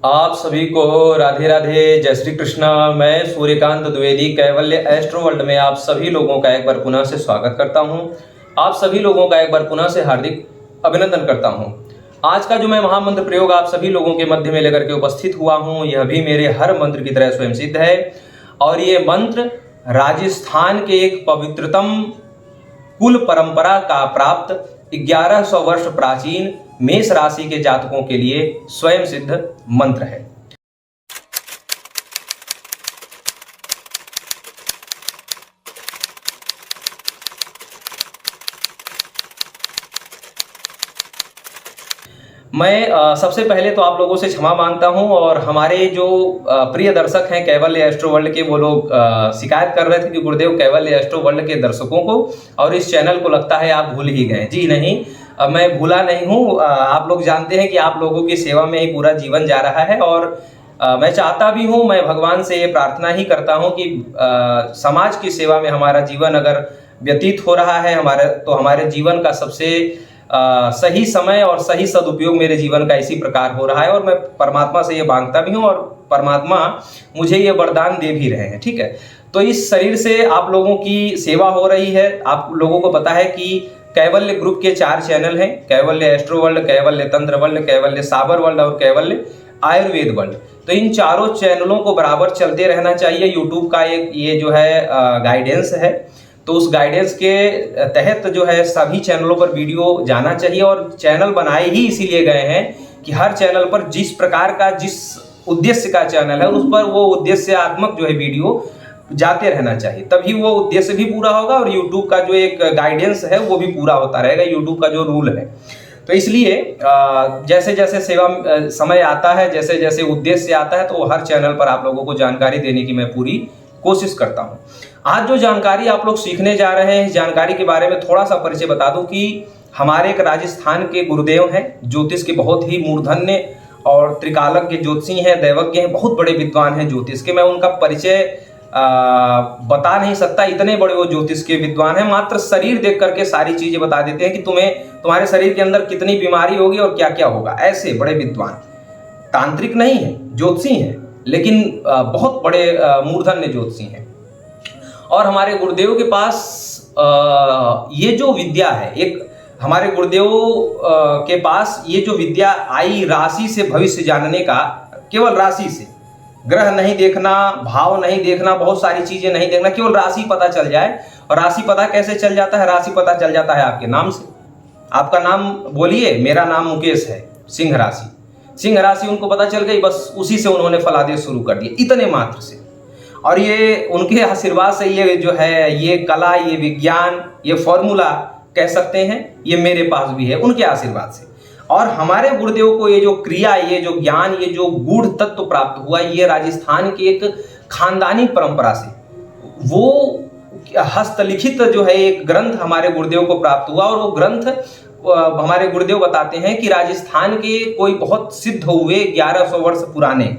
आप सभी को राधे राधे, जय श्री कृष्णा। मैं सूर्यकांत द्विवेदी कैवल्य एस्ट्रो वर्ल्ड में आप सभी लोगों का एक बार पुनः से स्वागत करता हूं। आप सभी लोगों का एक बार पुनः से हार्दिक अभिनंदन करता हूं। आज का जो मैं महामंत्र प्रयोग आप सभी लोगों के मध्य में लेकर के उपस्थित हुआ हूं, यह भी मेरे हर मंत्र की तरह स्वयं सिद्ध है। और ये मंत्र राजस्थान के एक पवित्रतम कुल परंपरा का प्राप्त 1100 वर्ष प्राचीन मेष राशि के जातकों के लिए स्वयं सिद्ध मंत्र है। मैं सबसे पहले तो आप लोगों से क्षमा मांगता हूं, और हमारे जो प्रिय दर्शक हैं कैवल्य एस्ट्रो वर्ल्ड के, वो लोग शिकायत कर रहे थे कि गुरुदेव कैवल्य एस्ट्रो वर्ल्ड के दर्शकों को और इस चैनल को लगता है आप भूल ही गए। जी नहीं, मैं भूला नहीं हूं। आप लोग जानते हैं कि आप लोगों की सेवा में ही पूरा जीवन जा रहा है, और मैं चाहता भी हूं, मैं भगवान से ये प्रार्थना ही करता हूं कि समाज की सेवा में हमारा जीवन अगर व्यतीत हो रहा है हमारे जीवन का सबसे सही समय और सही सदुपयोग मेरे जीवन का इसी प्रकार हो रहा है। और मैं परमात्मा से ये मांगता भी हूँ, और परमात्मा मुझे ये वरदान दे भी रहे हैं। ठीक है, तो इस शरीर से आप लोगों की सेवा हो रही है। आप लोगों को पता है कि कैवल्य ग्रुप के 4 चैनल हैं, कैवल्य एस्ट्रो वर्ल्ड, कैवल्य तंत्र वर्ल्ड, कैवल्य साबर वर्ल्ड और कैवल्य आयुर्वेद वर्ल्ड। तो इन चारों चैनलों को बराबर चलते रहना चाहिए। यूट्यूब का एक ये जो है गाइडेंस है, तो उस गाइडेंस के तहत जो है सभी चैनलों पर वीडियो जाना चाहिए। और चैनल बनाए ही इसीलिए गए हैं कि हर चैनल पर जिस प्रकार का, जिस उद्देश्य का चैनल है, उस पर वो उद्देश्यात्मक जो है वीडियो जाते रहना चाहिए, तभी वो उद्देश्य भी पूरा होगा और यूट्यूब का जो एक गाइडेंस है वो भी पूरा होता रहेगा, यूट्यूब का जो रूल है। तो इसलिए जैसे जैसे सेवा समय आता है, जैसे जैसे उद्देश्य आता है, तो हर चैनल पर आप लोगों को जानकारी देने की मैं पूरी कोशिश करता हूं। आज जो जानकारी आप लोग सीखने जा रहे हैं, इस जानकारी के बारे में थोड़ा सा परिचय बता दूं कि हमारे एक राजस्थान के गुरुदेव हैं, ज्योतिष के बहुत ही मूर्धन्य और त्रिकालज्ञ ज्योतिषी हैं, दैवज्ञ हैं, बहुत बड़े विद्वान हैं ज्योतिष के। मैं उनका परिचय बता नहीं सकता, इतने बड़े वो ज्योतिष के विद्वान हैं। मात्र शरीर देख करके सारी चीजें बता देते हैं कि तुम्हारे शरीर के अंदर कितनी बीमारी होगी और क्या क्या होगा। ऐसे बड़े विद्वान, तांत्रिक नहीं है, ज्योतिषी हैं, लेकिन बहुत बड़े मूर्धन्य ज्योतिषी हैं। और हमारे गुरुदेव के पास ये जो विद्या है, एक हमारे गुरुदेव के पास ये जो विद्या आई, राशि से भविष्य जानने का, केवल राशि से, ग्रह नहीं देखना, भाव नहीं देखना, बहुत सारी चीजें नहीं देखना, केवल राशि पता चल जाए। और राशि पता कैसे चल जाता है? राशि पता चल जाता है आपके नाम से। आपका नाम बोलिए, मेरा नाम मुकेश है, सिंह राशि। सिंह राशि उनको पता चल गई, बस उसी से उन्होंने फलादेश शुरू कर दिया, इतने मात्र से। और ये उनके आशीर्वाद से ये जो है, ये कला, ये विज्ञान, ये फॉर्मूला कह सकते हैं, ये मेरे पास भी है उनके आशीर्वाद से। और हमारे गुरुदेव को ये जो क्रिया, ये जो ज्ञान, ये जो गूढ़ तत्व प्राप्त हुआ, ये राजस्थान की एक खानदानी परंपरा से, वो हस्तलिखित जो है एक ग्रंथ हमारे गुरुदेव को प्राप्त हुआ। और वो ग्रंथ हमारे गुरुदेव बताते हैं कि राजस्थान के कोई बहुत सिद्ध हुए 1100 वर्ष पुराने,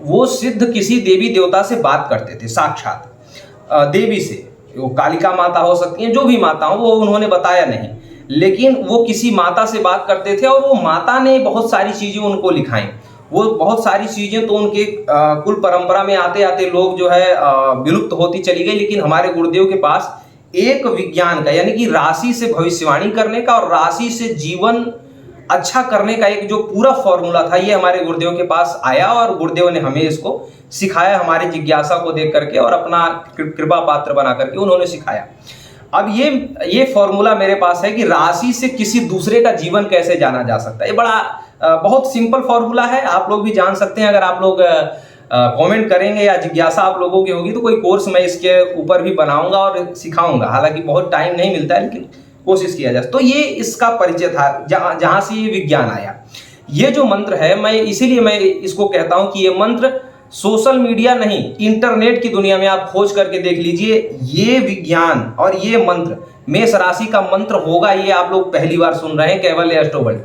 वो सिद्ध किसी देवी देवता से बात करते थे, साक्षात देवी से। वो कालिका माता हो सकती हैं, जो भी माता हो, वो उन्होंने बताया नहीं, लेकिन वो किसी माता से बात करते थे। और वो माता ने बहुत सारी चीजें उनको लिखाई। वो बहुत सारी चीजें तो उनके कुल परंपरा में आते आते लोग जो है विलुप्त होती चली गई। लेकिन हमारे गुरुदेव के पास एक विज्ञान का, यानी कि राशि से भविष्यवाणी करने का और राशि से जीवन अच्छा करने का एक जो पूरा फॉर्मूला था, ये हमारे गुरुदेव के पास आया। और गुरुदेव ने हमें इसको सिखाया, हमारी जिज्ञासा को देख करके और अपना कृपा पात्र बना करके उन्होंने सिखाया। अब ये फॉर्मूला मेरे पास है कि राशि से किसी दूसरे का जीवन कैसे जाना जा सकता है। ये बड़ा बहुत सिंपल फॉर्मूला है, आप लोग भी जान सकते हैं। अगर आप लोग कमेंट करेंगे या जिज्ञासा आप लोगों की होगी, तो कोई कोर्स मैं इसके ऊपर भी बनाऊंगा और सिखाऊंगा। हालांकि बहुत टाइम नहीं मिलता है, लेकिन कोशिश किया जाए। तो ये इसका परिचय था, जहां से ये विज्ञान आया। ये जो मंत्र है, इसीलिए मैं इसको कहता हूं कि ये मंत्र सोशल मीडिया नहीं, इंटरनेट की दुनिया में आप खोज करके देख लीजिए। ये विज्ञान और ये मंत्र मेष राशि का मंत्र होगा, ये आप लोग पहली बार सुन रहे हैं कैवल्य एस्ट्रो वर्ल्ड।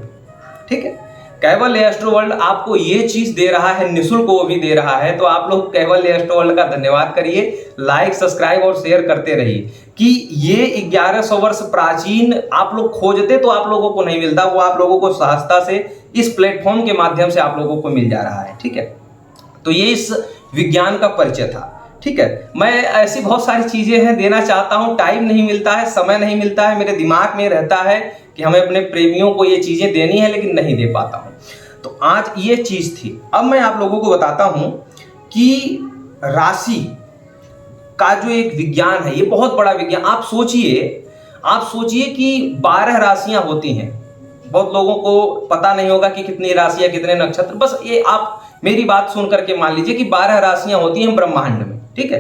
ठीक है, कैवल्य एस्ट्रो वर्ल्ड आपको ये चीज दे रहा है, निःशुल्क वो भी दे रहा है, तो आप लोग कैवल्य एस्ट्रो वर्ल्ड का धन्यवाद करिए, लाइक सब्सक्राइब और शेयर करते रहिए कि ये 1100 वर्ष प्राचीन आप लोग खोजते तो आप लोगों को नहीं मिलता, वो आप लोगों को सहजता से इस प्लेटफॉर्म के माध्यम से आप लोगों को मिल जा रहा है। ठीक है, तो ये इस विज्ञान का परिचय था। ठीक है, मैं ऐसी बहुत सारी चीजें हैं देना चाहता हूं, टाइम नहीं मिलता है, समय नहीं मिलता है, मेरे दिमाग में रहता है कि हमें अपने प्रेमियों को ये चीजें देनी है, लेकिन नहीं दे पाता हूं। तो आज ये चीज थी। अब मैं आप लोगों को बताता हूं कि राशि का जो एक विज्ञान है, ये बहुत बड़ा विज्ञान। आप सोचिए कि 12 राशियां होती हैं। बहुत लोगों को पता नहीं होगा कि कितनी राशियां, कितने नक्षत्र, बस ये आप मेरी बात सुन करके मान लीजिए कि 12 राशियां होती हैं ब्रह्मांड में। ठीक है,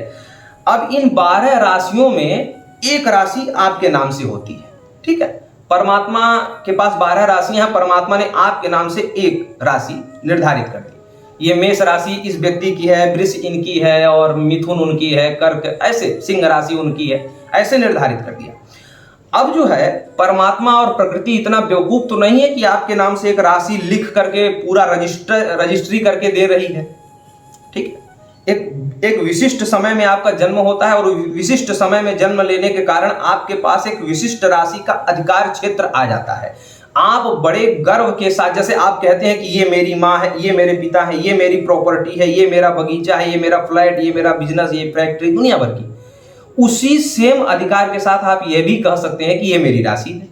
अब इन 12 राशियों में एक राशि आपके नाम से होती है। ठीक है, परमात्मा के पास 12 राशियां हैं, परमात्मा ने आपके नाम से एक राशि निर्धारित कर दी। ये मेष राशि इस व्यक्ति की है, वृष इनकी है, और मिथुन उनकी है, कर्क ऐसे, सिंह राशि उनकी है, ऐसे निर्धारित कर दिया। अब जो है परमात्मा और प्रकृति इतना बेवकूफ तो नहीं है कि आपके नाम से एक राशि लिख करके पूरा रजिस्ट्री करके दे रही है। ठीक है, एक विशिष्ट समय में आपका जन्म होता है, और विशिष्ट समय में जन्म लेने के कारण आपके पास एक विशिष्ट राशि का अधिकार क्षेत्र आ जाता है। आप बड़े गर्व के साथ, जैसे आप कहते हैं कि ये मेरी माँ है, ये मेरे पिता है, ये मेरी प्रॉपर्टी है, ये मेरा बगीचा है, ये मेरा फ्लैट, ये मेरा बिजनेस, ये फैक्ट्री, दुनिया भर की, उसी सेम अधिकार के साथ आप ये भी कह सकते हैं कि ये मेरी राशि है।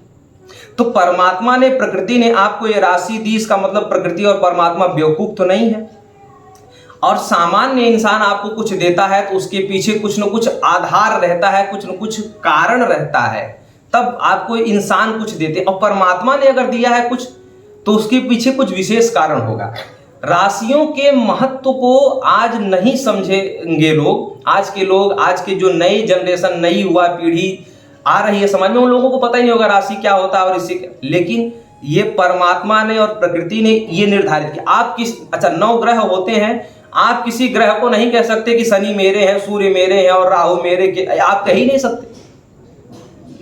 तो परमात्मा ने, प्रकृति ने आपको ये राशि दी, इसका मतलब प्रकृति और परमात्मा बेवकूफ तो नहीं है। और सामान्य इंसान आपको कुछ देता है तो उसके पीछे कुछ न कुछ आधार रहता है, कुछ न कुछ कारण रहता है, तब आपको इंसान कुछ देते। और परमात्मा ने अगर दिया है कुछ तो उसके पीछे कुछ विशेष कारण होगा। राशियों के महत्व को आज नहीं समझेंगे लोग। आज के लोग, आज के जो नई जनरेशन, नई युवा पीढ़ी आ रही है समाज में, उन लोगों को पता ही नहीं होगा राशि क्या होता है और इससे, लेकिन ये परमात्मा ने और प्रकृति ने ये निर्धारित किया। आप किस, अच्छा 9 ग्रह होते हैं, आप किसी ग्रह को नहीं कह सकते कि शनि मेरे हैं, सूर्य मेरे हैं और राहु मेरे के, आप कह ही नहीं सकते।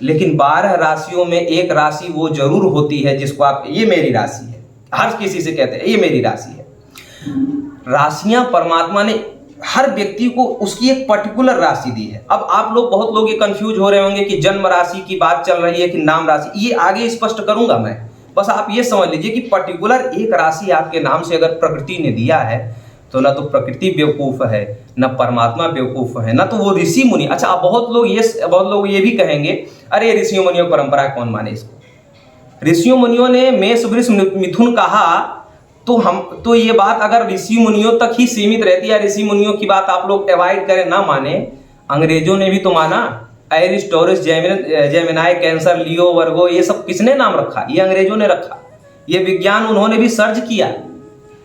लेकिन 12 राशियों में एक राशि वो जरूर होती है जिसको आप, ये मेरी राशि है, हर किसी से कहते हैं ये मेरी राशि है। राशियां परमात्मा ने हर व्यक्ति को उसकी एक पर्टिकुलर राशि दी है। अब आप लोग, बहुत लोग ये कंफ्यूज हो रहे होंगे कि जन्म राशि की बात चल रही है कि नाम राशि, ये आगे स्पष्ट करूंगा मैं। बस आप ये समझ लीजिए कि पर्टिकुलर एक राशि आपके नाम से अगर प्रकृति ने दिया है तो ना तो प्रकृति बेवकूफ है, ना परमात्मा बेवकूफ है, ना तो वो ऋषि मुनि। अच्छा, अब बहुत लोग ये भी कहेंगे, अरे ऋषियों मुनियों परंपरा कौन माने इसको। ऋषियों मुनियों ने मेष वृष मिथुन कहा तो ये बात अगर ऋषि मुनियों तक ही सीमित रहती है, ऋषि मुनियों की बात आप लोग अवॉइड करें, ना माने, अंग्रेजों ने भी तो माना। एरिस, टॉरस, जेमिनाई, कैंसर, लियो, वर्गो, ये सब किसने नाम रखा? ये अंग्रेजों ने रखा। ये विज्ञान उन्होंने भी सर्च किया।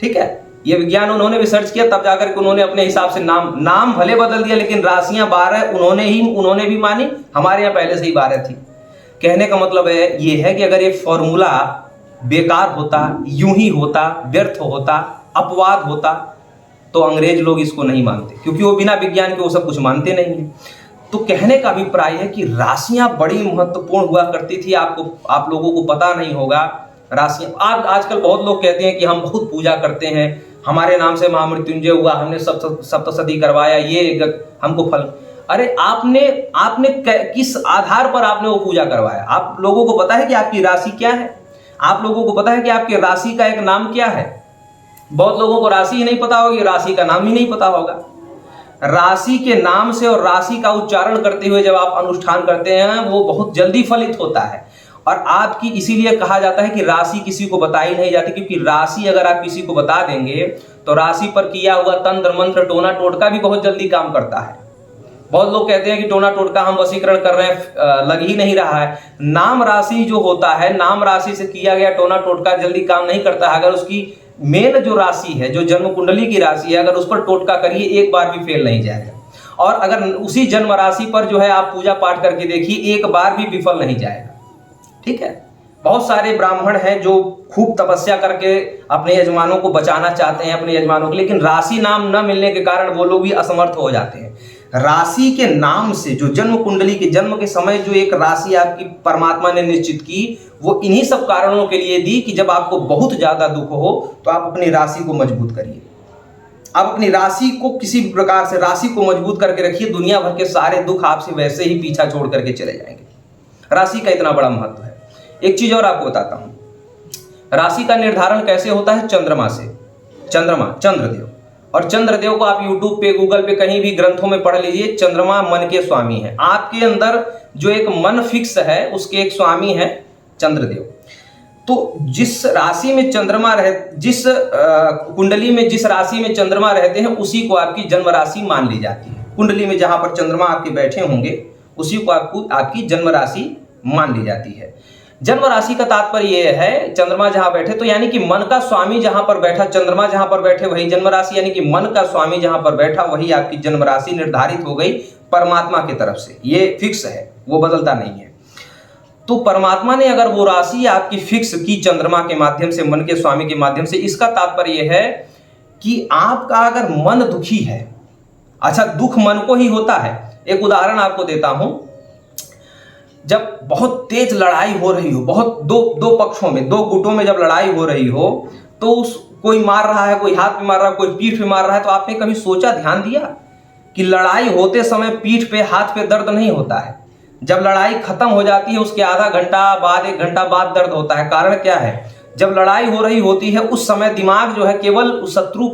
ठीक है, ये विज्ञान उन्होंने भी सर्च किया, तब जाकर के उन्होंने अपने हिसाब से नाम भले बदल दिया, लेकिन राशियां 12 उन्होंने भी मानी। हमारे यहाँ पहले से ही 12 थी। कहने का मतलब ये है कि अगर ये फॉर्मूला बेकार होता, यूं ही होता, व्यर्थ होता, अपवाद होता, तो अंग्रेज लोग इसको नहीं मानते, क्योंकि वो बिना विज्ञान के वो सब कुछ मानते नहीं है। तो कहने का अभिप्राय है कि राशियां बड़ी महत्वपूर्ण हुआ करती थी। आप लोगों को पता नहीं होगा राशियां। आजकल बहुत लोग कहते हैं कि हम बहुत पूजा करते हैं, हमारे नाम से महामृत्युंजय हुआ, हमने सप्तशती करवाया, ये हमको फल। अरे आपने किस आधार पर आपने वो पूजा करवाया? आप लोगों को पता है कि आपकी राशि क्या है? आप लोगों को पता है कि आपकी राशि का एक नाम क्या है? बहुत लोगों को राशि ही नहीं पता होगी, राशि का नाम ही नहीं पता होगा। राशि के नाम से और राशि का उच्चारण करते हुए जब आप अनुष्ठान करते हैं, वो बहुत जल्दी फलित होता है। और आपकी, इसीलिए कहा जाता है कि राशि किसी को बताई नहीं जाती, क्योंकि राशि अगर आप किसी को बता देंगे तो राशि पर किया हुआ तंत्र मंत्र, टोना टोटका भी बहुत जल्दी काम करता है। बहुत लोग कहते हैं कि टोना टोटका हम वशीकरण कर रहे हैं, लग ही नहीं रहा है। नाम राशि जो होता है, नाम राशि से किया गया टोना टोटका जल्दी काम नहीं करता है। अगर उसकी मेन जो राशि है, जो जन्म कुंडली की राशि है, अगर उस पर टोटका करिए, एक बार भी फेल नहीं जाएगा। और अगर उसी जन्म राशि पर जो है आप पूजा पाठ करके देखिए, एक बार भी विफल नहीं जाएगा। ठीक है, बहुत सारे ब्राह्मण हैं जो खूब तपस्या करके अपने यजमानों को बचाना चाहते हैं, अपने यजमानों को, लेकिन राशि नाम न मिलने के कारण वो लोग भी असमर्थ हो जाते हैं। राशि के नाम से जो जन्म कुंडली के जन्म के समय जो एक राशि आपकी परमात्मा ने निश्चित की, वो इन्हीं सब कारणों के लिए दी कि जब आपको बहुत ज्यादा दुख हो तो आप अपनी राशि को मजबूत करिए। आप अपनी राशि को किसी भी प्रकार से राशि को मजबूत करके रखिए, दुनिया भर के सारे दुख आपसे वैसे ही पीछा छोड़ करके चले जाएंगे। राशि का इतना बड़ा महत्व है। एक चीज और आपको बताता हूं, राशि का निर्धारण कैसे होता है? चंद्रमा से। चंद्रमा, चंद्रदेव। और चंद्रदेव को आप यूट्यूब पे, गूगल पे, कहीं भी ग्रंथों में पढ़ लीजिए। चंद्रमा मन के स्वामी है। आपके अंदर जो एक मन फिक्स है उसके एक स्वामी है चंद्रदेव। तो जिस राशि में चंद्रमा रहे, जिस कुंडली में जिस राशि में चंद्रमा रहते हैं उसी को आपकी जन्म राशि मान ली जाती है। कुंडली में जहां पर चंद्रमा आपके बैठे होंगे उसी को आपकी जन्म राशि मान ली जाती है। जन्म राशि का तात्पर्य यह है, चंद्रमा जहां बैठे तो यानी कि मन का स्वामी जहां पर बैठा, चंद्रमा जहां पर बैठे वही जन्म राशि, यानी कि मन का स्वामी जहां पर बैठा वही आपकी जन्म राशि निर्धारित हो गई परमात्मा की तरफ से। ये फिक्स है, वो बदलता नहीं है। तो परमात्मा ने अगर वो राशि आपकी फिक्स की चंद्रमा के माध्यम से, मन के स्वामी के माध्यम से, इसका तात्पर्य यह है कि आपका अगर मन दुखी है, अच्छा दुख मन को ही होता है। एक उदाहरण आपको देता हूं, जब बहुत तेज लड़ाई हो रही हो, बहुत दो पक्षों में, दो गुटों में जब लड़ाई हो रही हो, तो कोई मार रहा है, कोई हाथ पे मार रहा है, कोई पीठ पे मार रहा है, तो आपने कभी सोचा, ध्यान दिया कि लड़ाई होते समय पीठ पे, हाथ पे दर्द नहीं होता है। जब लड़ाई खत्म हो जाती है उसके आधा घंटा बाद, 1 घंटा बाद दर्द होता है। कारण क्या है? जब लड़ाई हो रही होती है उस समय दिमाग जो है केवल शत्रु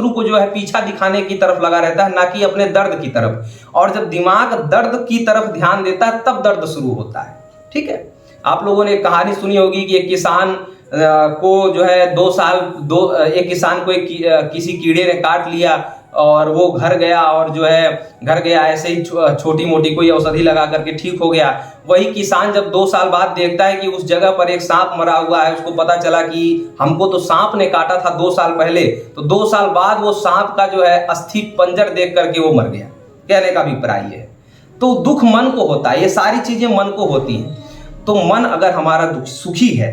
को जो है पीछा दिखाने की तरफ लगा रहता है, ना कि अपने दर्द की तरफ। और जब दिमाग दर्द की तरफ ध्यान देता है तब दर्द शुरू होता है। ठीक है, आप लोगों ने एक कहानी सुनी होगी कि एक किसान को जो है एक किसान को किसी कीड़े ने काट लिया और वो घर गया, और जो है घर गया ऐसे ही छोटी मोटी कोई औषधि लगा करके ठीक हो गया। वही किसान जब 2 साल बाद देखता है कि उस जगह पर एक सांप मरा हुआ है, उसको पता चला कि हमको तो सांप ने काटा था 2 साल पहले, तो 2 साल बाद वो सांप का जो है अस्थि पंजर देख करके वो मर गया। कहने का अभिप्राय है, तो दुख मन को होता है, ये सारी चीजें मन को होती हैं। तो मन अगर हमारा सुखी है,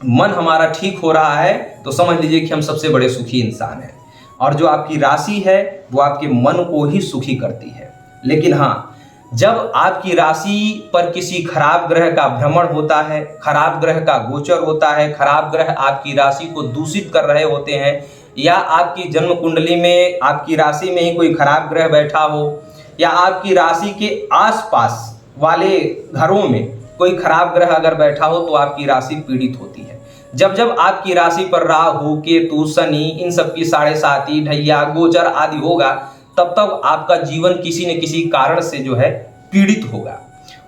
मन हमारा ठीक हो रहा है, तो समझ लीजिए कि हम सबसे बड़े सुखी इंसान हैं। और जो आपकी राशि है वो आपके मन को ही सुखी करती है। लेकिन हाँ, जब आपकी राशि पर किसी खराब ग्रह का भ्रमण होता है, खराब ग्रह का गोचर होता है, खराब ग्रह आपकी राशि को दूषित कर रहे होते हैं, या आपकी जन्म कुंडली में आपकी राशि में ही कोई खराब ग्रह बैठा हो, या आपकी राशि के आसपास वाले घरों में कोई खराब ग्रह अगर बैठा हो, तो आपकी राशि पीड़ित होती है। जब जब आपकी राशि पर राहु, केतु, शनि, इन सब की 7.5 ढैया, गोचर आदि होगा, तब तक आपका जीवन किसी न किसी कारण से जो है पीड़ित होगा।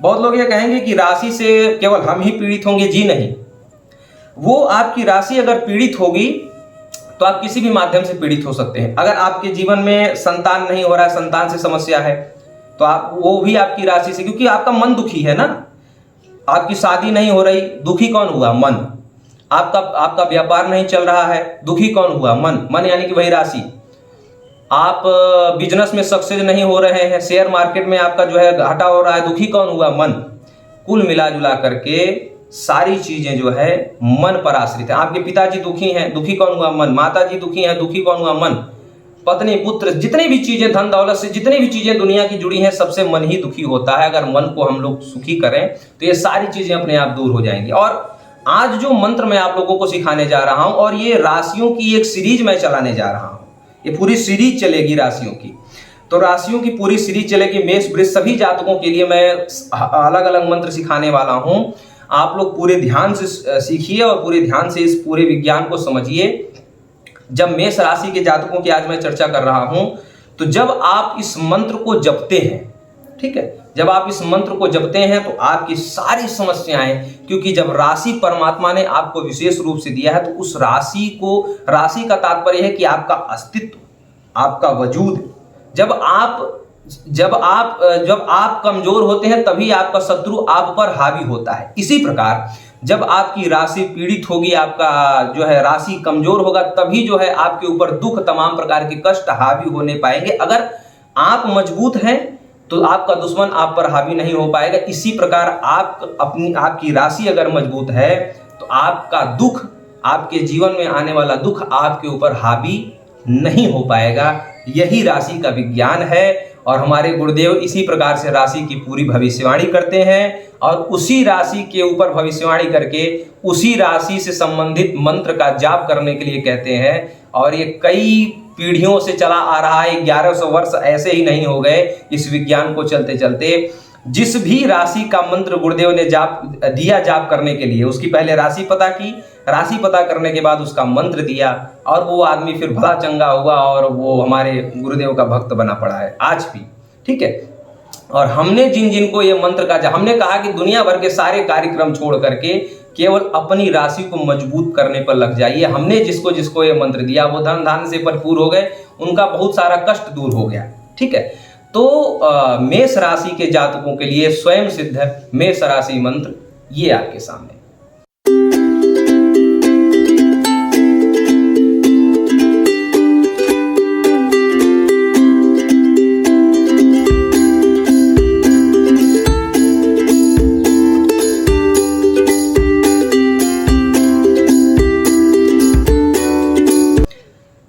बहुत लोग ये कहेंगे कि राशि से केवल हम ही पीड़ित होंगे। जी नहीं, वो आपकी राशि अगर पीड़ित होगी तो आप किसी भी माध्यम से पीड़ित हो सकते हैं। अगर आपके जीवन में संतान नहीं हो रहा है, संतान से समस्या है, तो आप वो भी आपकी राशि से, क्योंकि आपका मन दुखी है ना। आपकी शादी नहीं हो रही, दुखी कौन हुआ? मन। आपका व्यापार नहीं चल रहा है, दुखी कौन हुआ? मन यानी कि वही राशि। आप बिजनेस में सक्सेस नहीं हो रहे हैं, शेयर मार्केट में आपका जो है घाटा हो रहा है, दुखी कौन हुआ? मन। कुल मिला जुला करके सारी चीजें जो है मन पर आश्रित है। आपके पिताजी दुखी हैं, दुखी कौन हुआ? मन। माताजी दुखी हैं, दुखी कौन हुआ? मन। पत्नी, पुत्र, जितनी भी चीजें, धन दौलत से जितनी भी चीजें दुनिया की जुड़ी हैं, सबसे मन ही दुखी होता है। अगर मन को हम लोग सुखी करें तो ये सारी चीजें अपने आप दूर हो जाएंगी। और आज जो मंत्र मैं आप लोगों को सिखाने जा रहा हूं, और ये राशियों की एक सीरीज मैं चलाने जा रहा हूं, ये पूरी सीरीज चलेगी राशियों की। तो राशियों की पूरी सीरीज चलेगी, मेष वृष सभी जातकों के लिए मैं अलग अलग मंत्र सिखाने वाला हूं। आप लोग पूरे ध्यान से सीखिए और पूरे ध्यान से इस पूरे विज्ञान को समझिए। जब मेष राशि के जातकों की आज मैं चर्चा कर रहा हूं, तो जब आप इस मंत्र को जपते हैं, ठीक है, जब आप इस मंत्र को जपते हैं तो आपकी सारी समस्याएं, क्योंकि जब राशि परमात्मा ने आपको विशेष रूप से दिया है, तो उस राशि का तात्पर्य है कि आपका अस्तित्व, आपका वजूद। जब आप कमजोर होते हैं तभी आपका शत्रु आप पर हावी होता है। इसी प्रकार जब आपकी राशि पीड़ित होगी, आपका जो है राशि कमजोर होगा, तभी जो है आपके ऊपर दुख, तमाम प्रकार के कष्ट हावी होने पाएंगे। अगर आप मजबूत हैं तो आपका दुश्मन आप पर हावी नहीं हो पाएगा। इसी प्रकार आपकी राशि अगर मजबूत है तो आपका दुख, आपके जीवन में आने वाला दुख आपके ऊपर हावी नहीं हो पाएगा। यही राशि का विज्ञान है और हमारे गुरुदेव इसी प्रकार से राशि की पूरी भविष्यवाणी करते हैं और उसी राशि के ऊपर भविष्यवाणी करके उसी राशि से संबंधित मंत्र का जाप करने के लिए कहते हैं। और ये कई पीढ़ियों से चला आ रहा है, 1100 वर्ष ऐसे ही नहीं हो गए इस विज्ञान को चलते चलते। जिस भी राशि का मंत्र गुरुदेव ने जाप करने के लिए, उसकी पहले राशि पता की, राशि पता करने के बाद उसका मंत्र दिया और वो आदमी फिर भला चंगा हुआ और वो हमारे गुरुदेव का भक्त बना पड़ा है आज भी। ठीक है, और हमने जिनको ये मंत्र का हमने कहा कि दुनिया भर के सारे कार्यक्रम छोड़ करके केवल अपनी राशि को मजबूत करने पर लग जाइए। हमने जिसको ये मंत्र दिया वो धन धान्य से भरपूर हो गए, उनका बहुत सारा कष्ट दूर हो गया। ठीक है, तो मेष राशि के जातकों के लिए स्वयं सिद्ध मेष राशि मंत्र ये आपके सामने।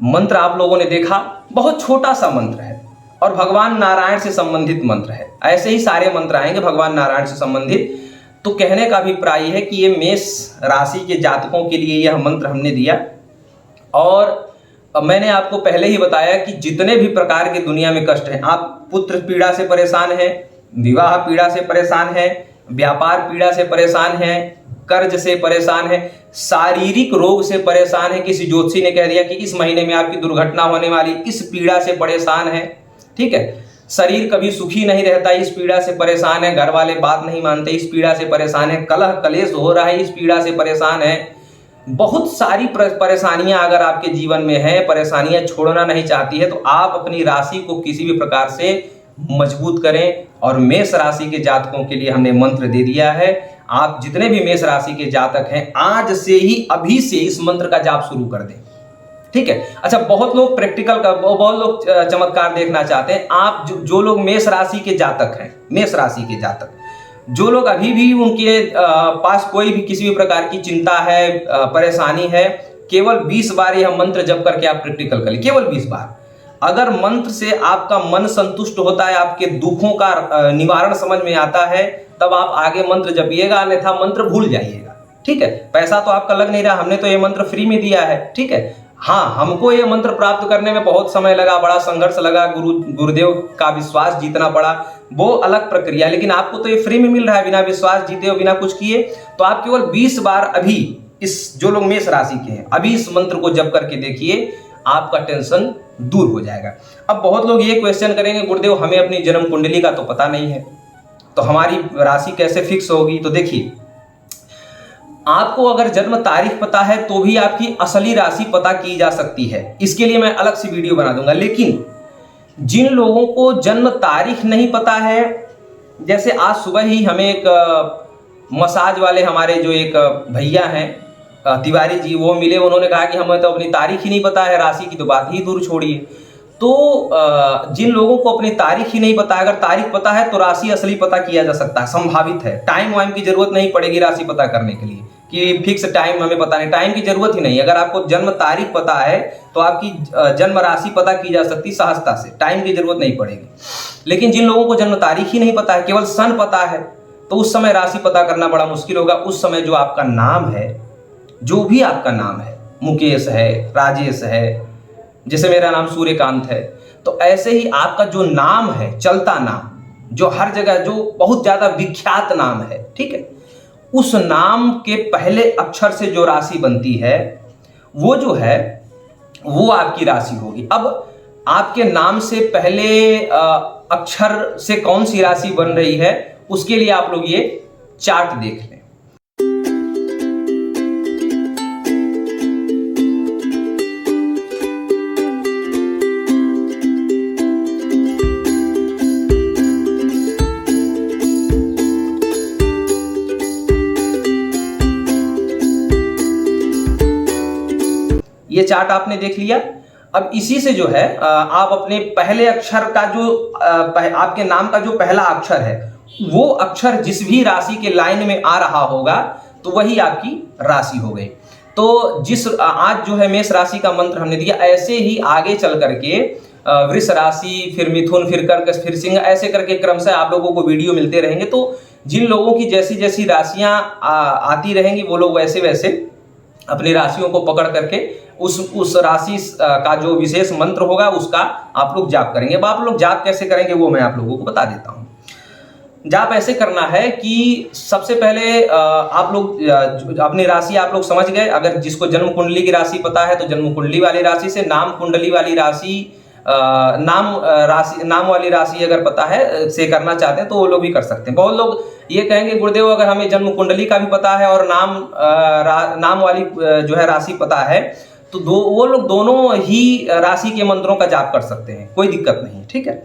मंत्र आप लोगों ने देखा, बहुत छोटा सा मंत्र है और भगवान नारायण से संबंधित मंत्र है। ऐसे ही सारे मंत्र आएंगे भगवान नारायण से संबंधित। तो कहने का अभिप्राय है कि ये मेष राशि के जातकों के लिए यह मंत्र हमने दिया। और मैंने आपको पहले ही बताया कि जितने भी प्रकार के दुनिया में कष्ट हैं, आप पुत्र पीड़ा से परेशान हैं, विवाह पीड़ा से परेशान हैं, व्यापार पीड़ा से परेशान हैं, कर्ज से परेशान है, शारीरिक रोग से परेशान है, किसी ज्योतिषी ने कह दिया कि इस महीने में आपकी दुर्घटना होने वाली, इस पीड़ा से परेशान है। ठीक है, शरीर कभी सुखी नहीं रहता, इस पीड़ा से परेशान है, घर वाले बात नहीं मानते, इस पीड़ा से परेशान है, कलह कलेश हो रहा है, इस पीड़ा से परेशान है। बहुत सारी परेशानियां अगर आपके जीवन में है, परेशानियां छोड़ना नहीं चाहती है, तो आप अपनी राशि को किसी भी प्रकार से मजबूत करें। और मेष राशि के जातकों के लिए हमने मंत्र दे दिया है। आप जितने भी मेष राशि के जातक हैं, आज से ही अभी से इस मंत्र का जाप शुरू कर दें। ठीक है, अच्छा, बहुत लोग प्रैक्टिकल का, बहुत लोग चमत्कार देखना चाहते हैं। आप जो लोग मेष राशि के जातक हैं, मेष राशि के जातक जो लोग अभी भी उनके पास कोई भी किसी भी प्रकार की चिंता है, परेशानी है, केवल 20 बार यह मंत्र जप करके आप प्रैक्टिकल करें, केवल 20 बार। अगर मंत्र से आपका मन संतुष्ट होता है, आपके दुखों का निवारण समझ में आता है, तब आप आगे मंत्र जपिएगा, अन्यथा मंत्र भूल जाइएगा। ठीक है, पैसा तो आपका लग नहीं रहा, हमने तो ये मंत्र फ्री में दिया है। ठीक है, हाँ, हमको ये मंत्र प्राप्त करने में बहुत समय लगा, बड़ा संघर्ष लगा, गुरुदेव का विश्वास जीतना पड़ा, वो अलग प्रक्रिया। लेकिन आपको तो ये फ्री में मिल रहा है, बिना विश्वास जीते हो, बिना कुछ किए। तो आप केवल 20 बार अभी इस, जो लोग मेष राशि के हैं, अभी इस मंत्र को जप करके देखिए, आपका टेंशन दूर हो जाएगा। अब बहुत लोग ये क्वेश्चन करेंगे, गुरुदेव हमें अपनी जन्म कुंडली का तो पता नहीं है, तो हमारी राशि कैसे फिक्स होगी? तो देखिए, आपको अगर जन्म तारीख पता है तो भी आपकी असली राशि पता की जा सकती है। इसके लिए मैं अलग से वीडियो बना दूंगा। लेकिन जिन लोगों को जन्म तारीख नहीं पता है, जैसे आज सुबह ही हमें एक मसाज वाले हमारे जो एक भैया हैं तिवारी जी, वो मिले, उन्होंने कहा कि हमें तो अपनी तारीख ही नहीं पता है, राशि की तो बात ही दूर छोड़िए। तो जिन लोगों को अपनी तारीख ही नहीं पता है, अगर तारीख पता है तो राशि असली पता किया जा सकता है, संभावित है। टाइम वाइम की जरूरत नहीं पड़ेगी राशि पता करने के लिए कि फिक्स टाइम हमें पता नहीं, टाइम की जरूरत ही नहीं। अगर आपको जन्म तारीख पता है तो आपकी जन्म राशि पता की जा सकती सहजता से, टाइम की जरूरत नहीं पड़ेगी। लेकिन जिन लोगों को जन्म तारीख ही नहीं पता है, केवल सन पता है, तो उस समय राशि पता करना बड़ा मुश्किल होगा। उस समय जो आपका नाम है, जो भी आपका नाम है, मुकेश है, राजेश है, जैसे मेरा नाम सूर्यकांत है, तो ऐसे ही आपका जो नाम है, चलता नाम, जो हर जगह, जो बहुत ज्यादा विख्यात नाम है, ठीक है, उस नाम के पहले अक्षर से जो राशि बनती है, वो जो है वो आपकी राशि होगी। अब आपके नाम से पहले अक्षर से कौन सी राशि बन रही है, उसके लिए आप लोग ये चार्ट देख लें। ये चार्ट आपने देख लिया। अब इसी से जो है आप अपने पहले अक्षर का जो आपके नाम का जो पहला अक्षर है, वो अक्षर जिस भी राशि के लाइन में आ रहा होगा तो वही आपकी राशि हो गई। तो जिस आज जो है मेष राशि का मंत्र हमने दिया, ऐसे ही आगे चल करके वृष राशि, फिर मिथुन, फिर कर्क, फिर सिंह, ऐसे करके क्रमशः आप लोगों को वीडियो मिलते रहेंगे। तो जिन लोगों की जैसी जैसी राशियां आती रहेंगी वो लोग वैसे वैसे अपनी राशियों को पकड़ करके उस राशि का जो विशेष मंत्र होगा उसका आप लोग जाप करेंगे। अब आप लोग जाप कैसे करेंगे वो मैं आप लोगों को बता देता हूं। जाप ऐसे करना है कि सबसे पहले आप लोग अपनी राशि आप लोग समझ गए। अगर जिसको जन्म कुंडली की राशि पता है तो जन्म कुंडली वाली राशि से, नाम कुंडली वाली राशि, नाम वाली राशि अगर पता है से करना चाहते हैं तो वो लोग भी कर सकते हैं। बहुत लोग ये कहेंगे गुरुदेव अगर हमें जन्म कुंडली का भी पता है और नाम वाली जो है राशि पता है तो वो लोग दोनों ही राशि के मंत्रों का जाप कर सकते हैं, कोई दिक्कत नहीं, ठीक है।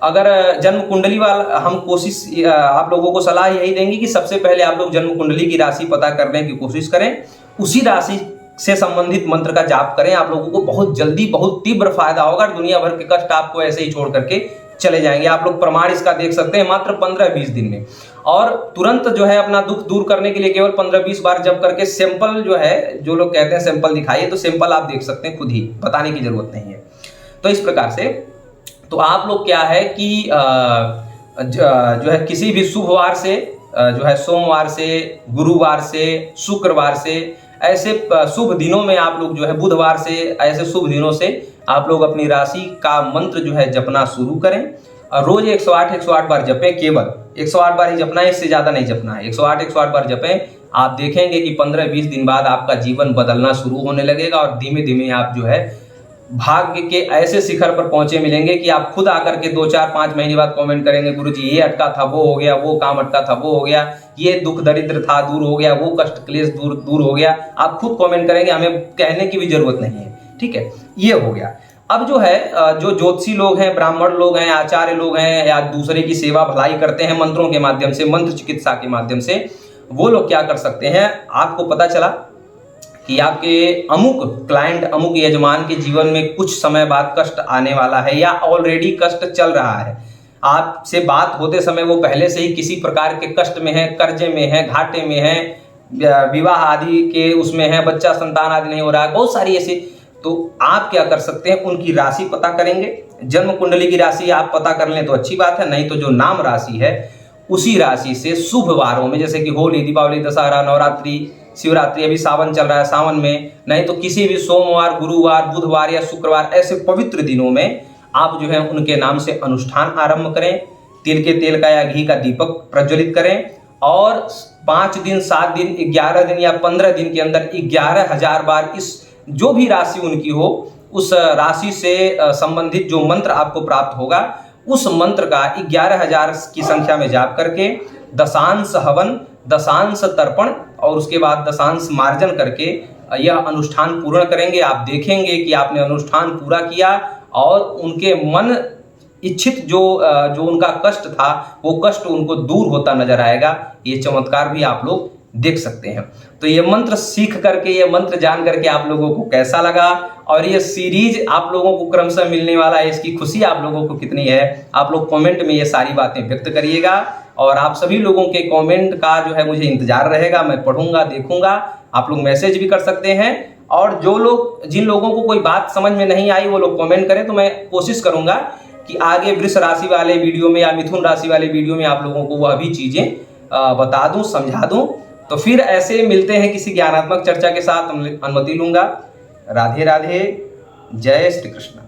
अगर जन्म कुंडली वाला हम कोशिश आप लोगों को सलाह यही देंगे कि सबसे पहले आप लोग जन्म कुंडली की राशि पता करने की कोशिश करें, उसी राशि से संबंधित मंत्र का जाप करें। आप लोगों को बहुत जल्दी बहुत तीव्र फायदा होगा, दुनिया भर के कष्ट आपको ऐसे ही छोड़ करके चले जाएंगे। आप लोग प्रमाण इसका देख सकते हैं मात्र 15-20 दिन में, और तुरंत जो है अपना दुख दूर करने के लिए केवल 15-20 बार जप करके सैंपल जो है, जो लोग कहते हैं सैंपल दिखाइए, तो सैंपल आप देख सकते हैं, खुद ही बताने की जरूरत नहीं है। तो इस प्रकार से तो आप लोग क्या है कि जो है किसी भी शुभ वार से, जो है सोमवार से, गुरुवार से, शुक्रवार से, ऐसे शुभ दिनों में आप लोग जो है बुधवार से, ऐसे शुभ दिनों से आप लोग अपनी राशि का मंत्र जो है जपना शुरू करें। और रोज 108 बार जपें, केवल 108 बार ही जपना है, इससे ज्यादा नहीं जपना है। 108 बार जपें, आप देखेंगे कि 15-20 दिन बाद आपका जीवन बदलना शुरू होने लगेगा और धीमे धीमे आप जो है भाग्य के ऐसे शिखर पर पहुंचे मिलेंगे कि आप खुद आकर के 2-4-5 महीने बाद कमेंट करेंगे गुरुजी ये अटका था वो हो गया, वो काम अटका था वो हो गया, ये दुख दरिद्र था दूर हो गया, वो कष्ट क्लेश दूर हो गया। आप खुद कमेंट करेंगे, हमें कहने की भी जरूरत नहीं है, ठीक है। ये हो गया। अब जो है जो ज्योतिषी लोग हैं, ब्राह्मण लोग हैं, आचार्य लोग हैं, या दूसरे की सेवा भलाई करते हैं मंत्रों के माध्यम से, मंत्र चिकित्सा के माध्यम से, वो लोग क्या कर सकते हैं, आपको पता चला कि आपके अमुक क्लाइंट, अमुक यजमान के जीवन में कुछ समय बाद कष्ट आने वाला है या ऑलरेडी कष्ट चल रहा है, आपसे बात होते समय वो पहले से ही किसी प्रकार के कष्ट में है, कर्जे में है, घाटे में है, विवाह आदि के उसमें है, बच्चा संतान आदि नहीं हो रहा है, बहुत सारी ऐसी। तो आप क्या कर सकते हैं, उनकी राशि पता करेंगे। जन्म कुंडली की राशि आप पता कर लें तो अच्छी बात है, नहीं तो जो नाम राशि है उसी राशि से शुभ वारों में, जैसे कि होली, दीपावली, दशहरा, नवरात्रि, शिवरात्रि, अभी सावन चल रहा है, सावन में, नहीं तो किसी भी सोमवार, गुरुवार, बुधवार या शुक्रवार, ऐसे पवित्र दिनों में आप जो है उनके नाम से अनुष्ठान आरंभ करें। तिल के तेल का या घी का दीपक प्रज्वलित करें और 5 दिन, 7 दिन, 11 दिन या 15 दिन के अंदर 11,000 बार इस जो भी राशि उनकी हो उस राशि से संबंधित जो मंत्र आपको प्राप्त होगा उस मंत्र का 11,000 की संख्या में जाप करके दशांश हवन, दशांश तर्पण और उसके बाद दशांश मार्जन करके यह अनुष्ठान पूर्ण करेंगे। आप देखेंगे कि आपने अनुष्ठान पूरा किया और उनके मन इच्छित जो उनका कष्ट था वो कष्ट उनको दूर होता नजर आएगा। ये चमत्कार भी आप लोग देख सकते हैं। तो ये मंत्र सीख करके, ये मंत्र जान करके आप लोगों को कैसा लगा और ये सीरीज आप लोगों को क्रमशः मिलने वाला है, इसकी खुशी आप लोगों को कितनी है, आप लोग कमेंट में ये सारी बातें व्यक्त करिएगा। और आप सभी लोगों के कमेंट का जो है मुझे इंतजार रहेगा, मैं पढ़ूंगा, देखूंगा। आप लोग मैसेज भी कर सकते हैं और जिन लोगों को कोई बात समझ में नहीं आई वो लोग कमेंट करें, तो मैं कोशिश करूंगा कि आगे वृष राशि वाले वीडियो में या मिथुन राशि वाले वीडियो में आप लोगों को वह भी चीजें बता दूं, समझा दूं। तो फिर ऐसे मिलते हैं किसी ज्ञानात्मक चर्चा के साथ, अनुमति लूंगा। राधे राधे, जय श्री कृष्ण।